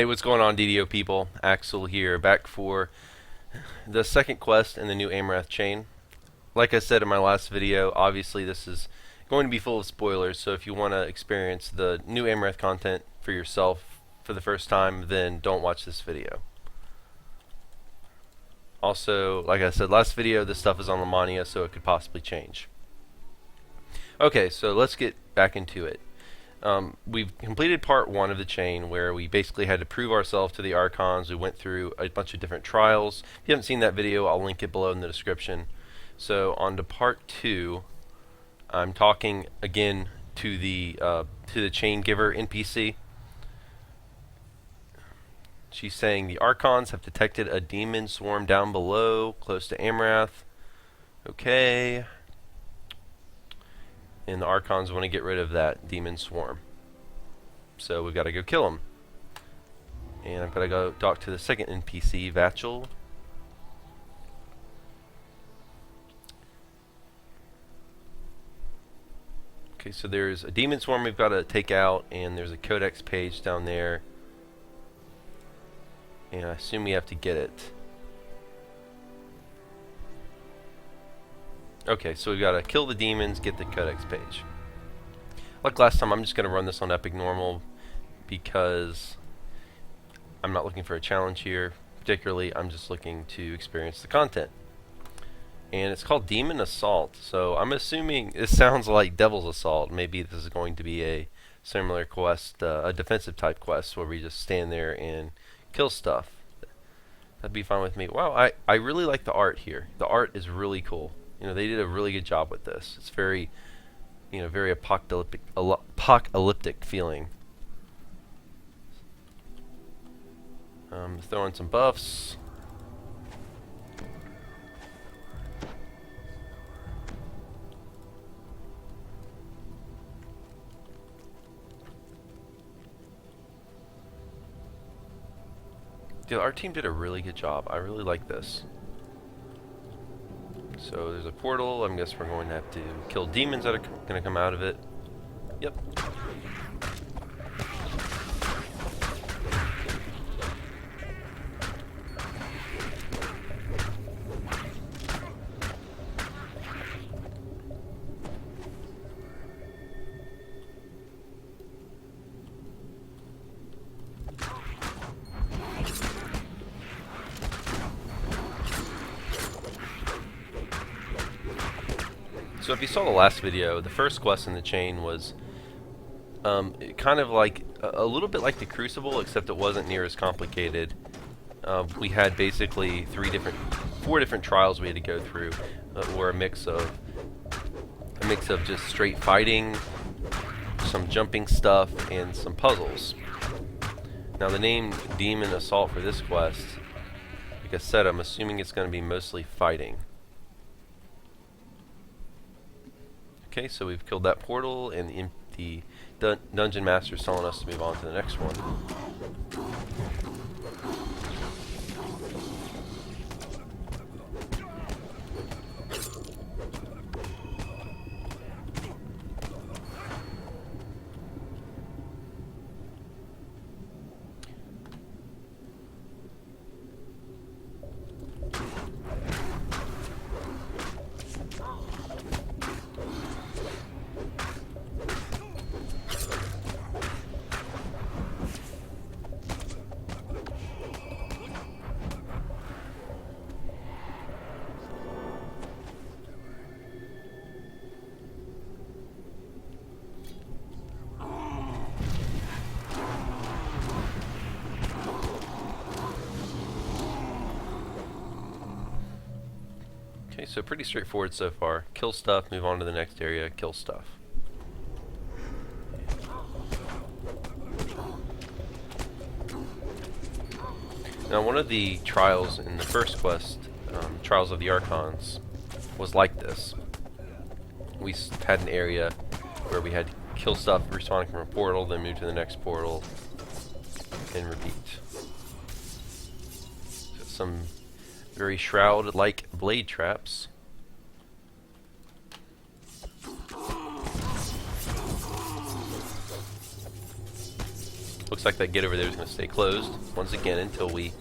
Hey, what's going on, DDO people? Axel here, back for the second quest in the new Amrath chain. Like I said in my last video, obviously this is going to be full of spoilers, so if you want to experience the new Amrath content for yourself for the first time, then don't watch this video. Also, like I said last video, this stuff is on Lamania, so it could possibly change. Okay, so let's get back into it. We've completed part one of the chain where we basically had to prove ourselves to the Archons. We went through a bunch of different trials. If you haven't seen that video, I'll link it below in the description. So on to part two, I'm talking again to the chain giver NPC. She's saying the Archons have detected a demon swarm down below, close to Amrath. Okay. And the Archons want to get rid of that demon swarm. So we've got to go kill him. And I've got to go talk to the second NPC, Vachel. Okay, so there's a demon swarm we've got to take out, and there's a Codex page down there. And I assume we have to get it. Okay, so we've got to kill the demons, get the Codex page. Like last time, I'm just going to run this on Epic Normal because I'm not looking for a challenge here. Particularly, I'm just looking to experience the content. And it's called Demon Assault, so I'm assuming this sounds like Devil's Assault. Maybe this is going to be a similar quest, a defensive type quest where we just stand there and kill stuff. That'd be fine with me. Wow, I really like the art here. The art is really cool. You know, they did a really good job with this. It's very, you know, very apocalyptic feeling. Throw in some buffs. Dude, our team did a really good job. I really like this. So there's a portal. I guess we're going to have to kill demons that are going to come out of it. Yep. So if you saw the last video, the first quest in the chain was kind of like a little bit like the Crucible, except it wasn't near as complicated. We had basically four different trials we had to go through, were a mix of just straight fighting, some jumping stuff, and some puzzles. Now the name Demon Assault for this quest, like I said, I'm assuming it's going to be mostly fighting. Okay, so we've killed that portal, and the Dungeon Master is telling us to move on to the next one. Okay, so pretty straightforward so far. Kill stuff, move on to the next area, kill stuff. Now one of the trials in the first quest, Trials of the Archons, was like this. We had an area where we had to kill stuff respawning from a portal, then move to the next portal, and repeat. Some very shroud-like blade traps. looks like that gate over there is going to stay closed once again until we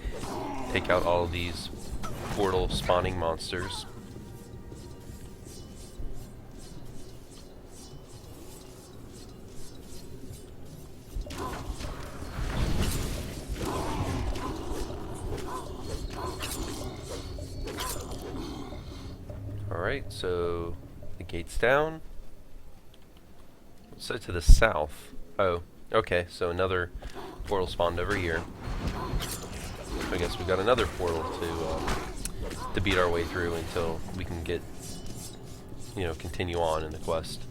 take out all of these portal spawning monsters. Alright, so the gate's down. So to the south. Oh, okay, so another portal spawned over here. I guess we've got another portal to beat our way through until we can get, you know, continue on in the quest.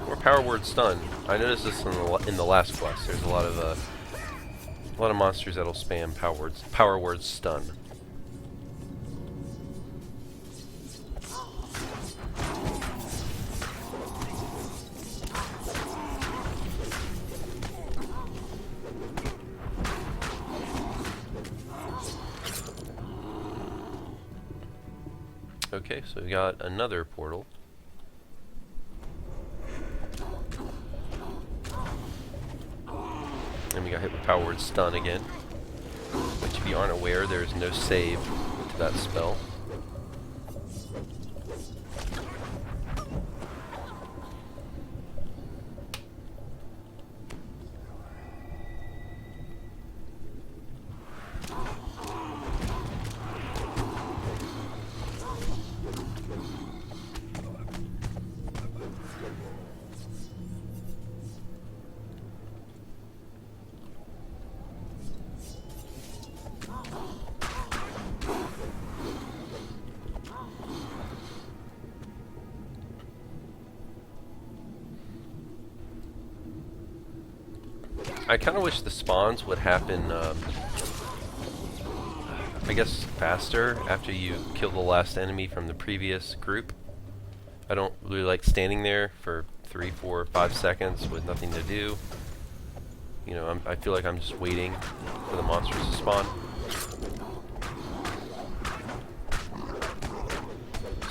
More power word stun. I noticed this in the last quest. There's a lot of monsters that'll spam power word stun. Okay, so we got another portal. And we got hit with power word stun again. Which, if you aren't aware, there is no save to that spell. I kind of wish the spawns would happen, I guess, faster after you kill the last enemy from the previous group. I don't really like standing there for 3, 4, 5 seconds with nothing to do. You know, I feel like I'm just waiting for the monsters to spawn.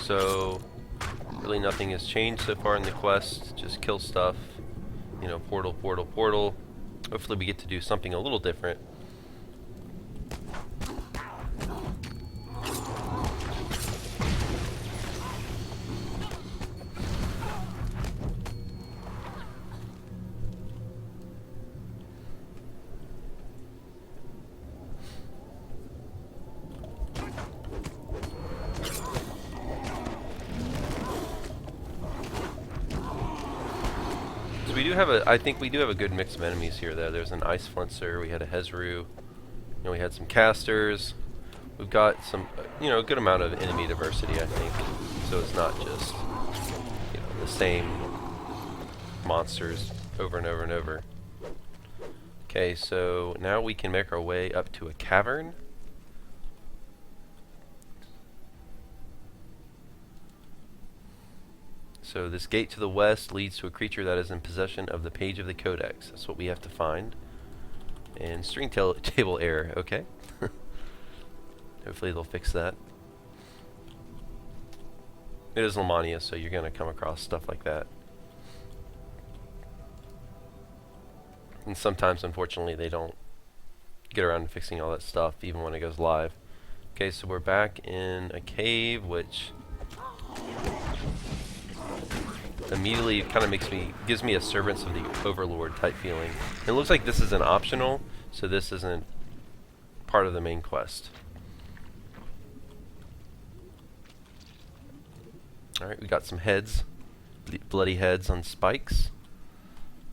So, really nothing has changed so far in the quest. Just kill stuff. You know, portal, portal, portal. Hopefully we get to do something a little different. We do have I think we do have a good mix of enemies here though. There's an Ice Flincer, we had a Hezru, you know, we had some casters. We've got some, you know, a good amount of enemy diversity, I think. So it's not just, you know, the same monsters over and over and over. Okay, so now we can make our way up to a cavern. So this gate to the west leads to a creature that is in possession of the page of the Codex. That's what we have to find. And string table error, okay. Hopefully they'll fix that. It is Lamania, so you're going to come across stuff like that. And sometimes, unfortunately, they don't get around to fixing all that stuff, even when it goes live. Okay, so we're back in a cave, which immediately kind of gives me a Servants of the Overlord type feeling. And it looks like this is an optional, so this isn't part of the main quest. Alright, we got some heads, bloody heads on spikes.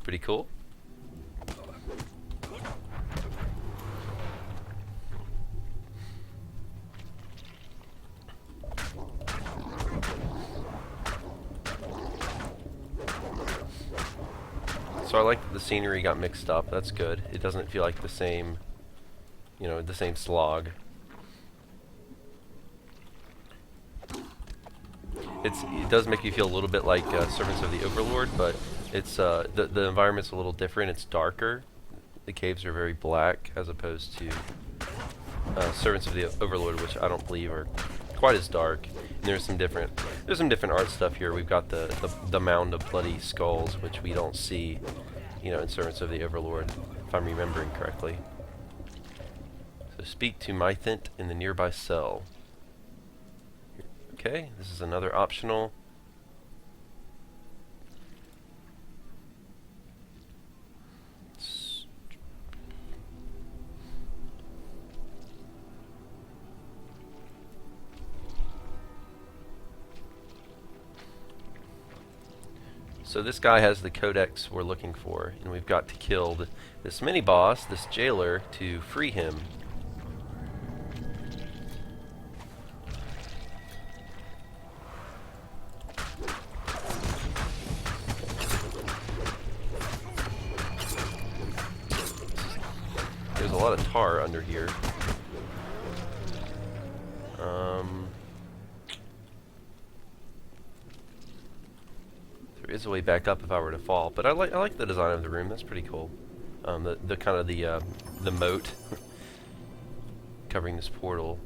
Pretty cool. So I like that the scenery got mixed up. That's good. It doesn't feel like the same, you know, the same slog. It does make you feel a little bit like Servants of the Overlord, but it's the environment's a little different. It's darker. The caves are very black as opposed to Servants of the Overlord, which I don't believe are quite as dark. And there's some different art stuff here. We've got the mound of bloody skulls, which we don't see, you know, in Servants of the Overlord, if I'm remembering correctly. So speak to Mythent in the nearby cell. Okay, this is another optional. So this guy has the Codex we're looking for, and we've got to kill this mini-boss, this jailer, to free him. There's a lot of tar under here. There is a way back up if I were to fall, but I like the design of the room. That's pretty cool. The kind of the moat covering this portal,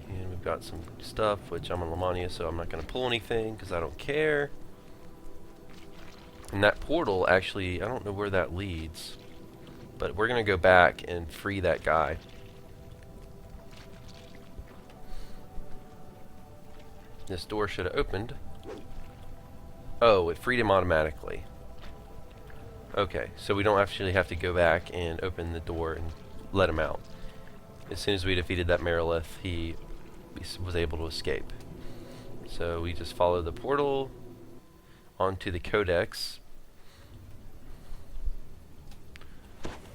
and we've got some stuff which I'm on Lamania, so I'm not going to pull anything because I don't care. And that portal, actually, I don't know where that leads, but we're going to go back and free that guy. This door should have opened. Oh, it freed him automatically. Okay, so we don't actually have to go back and open the door and let him out. As soon as we defeated that Merilith, he was able to escape. So we just follow the portal onto the Codex.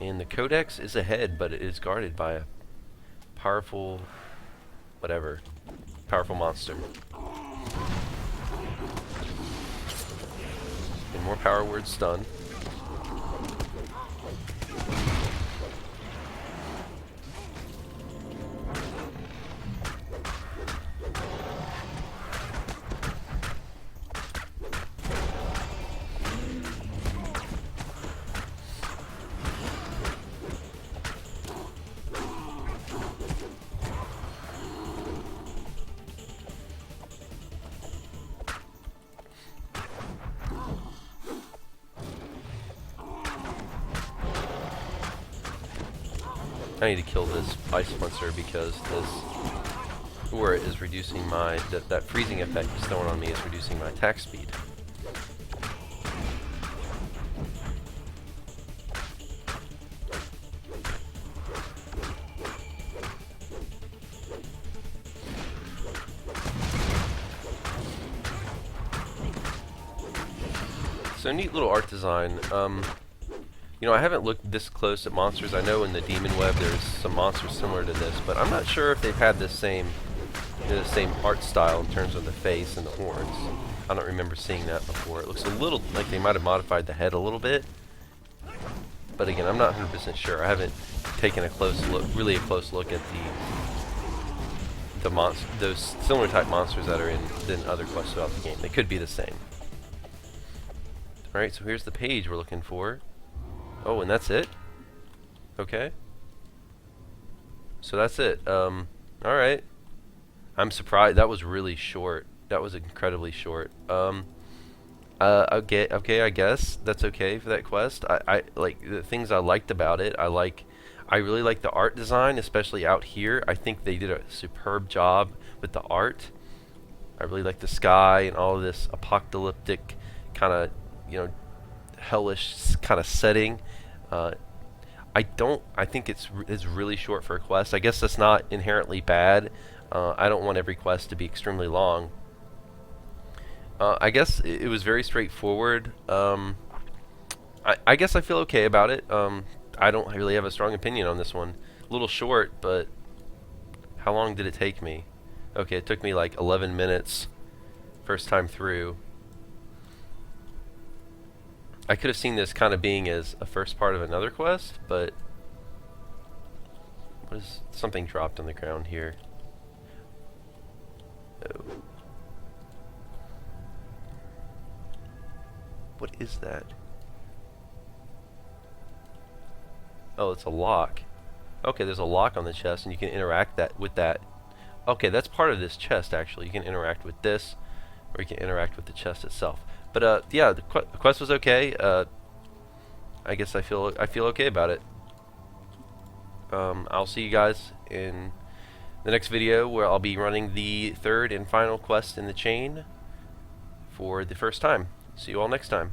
And the Codex is ahead, but it is guarded by a powerful, powerful monster. And more power word stun. I need to kill this ice monster because this aura is reducing my that freezing effect it's throwing on me is reducing my attack speed. So neat little art design. You know, I haven't looked this close at monsters. I know in the Demon Web there's some monsters similar to this, but I'm not sure if they've had the same art style in terms of the face and the horns. I don't remember seeing that before. It looks a little like they might have modified the head a little bit, but again, I'm not 100% sure. I haven't taken a close look, really a close look at those similar type monsters that are in other quests throughout the game. They could be the same. All right, so here's the page we're looking for. Oh, and that's it? Okay. So that's it. Alright. I'm surprised. That was really short. That was incredibly short. Okay, I guess. That's okay for that quest. I like the things I liked about it. I really like the art design, especially out here. I think they did a superb job with the art. I really like the sky and all of this apocalyptic kind of, you know, hellish kind of setting. I think it's really short for a quest. I guess that's not inherently bad. I don't want every quest to be extremely long. I guess it was very straightforward. I guess I feel okay about it. I don't really have a strong opinion on this one. A little short, but how long did it take me? Okay, it took me like 11 minutes first time through. I could have seen this kind of being as a first part of another quest, but what is something dropped on the ground here? Oh. What is that? Oh, it's a lock. Okay, there's a lock on the chest, and you can interact with that. Okay, that's part of this chest, actually. You can interact with this, or you can interact with the chest itself. But, yeah, the quest was okay. I guess I feel okay about it. I'll see you guys in the next video, where I'll be running the third and final quest in the chain for the first time. See you all next time.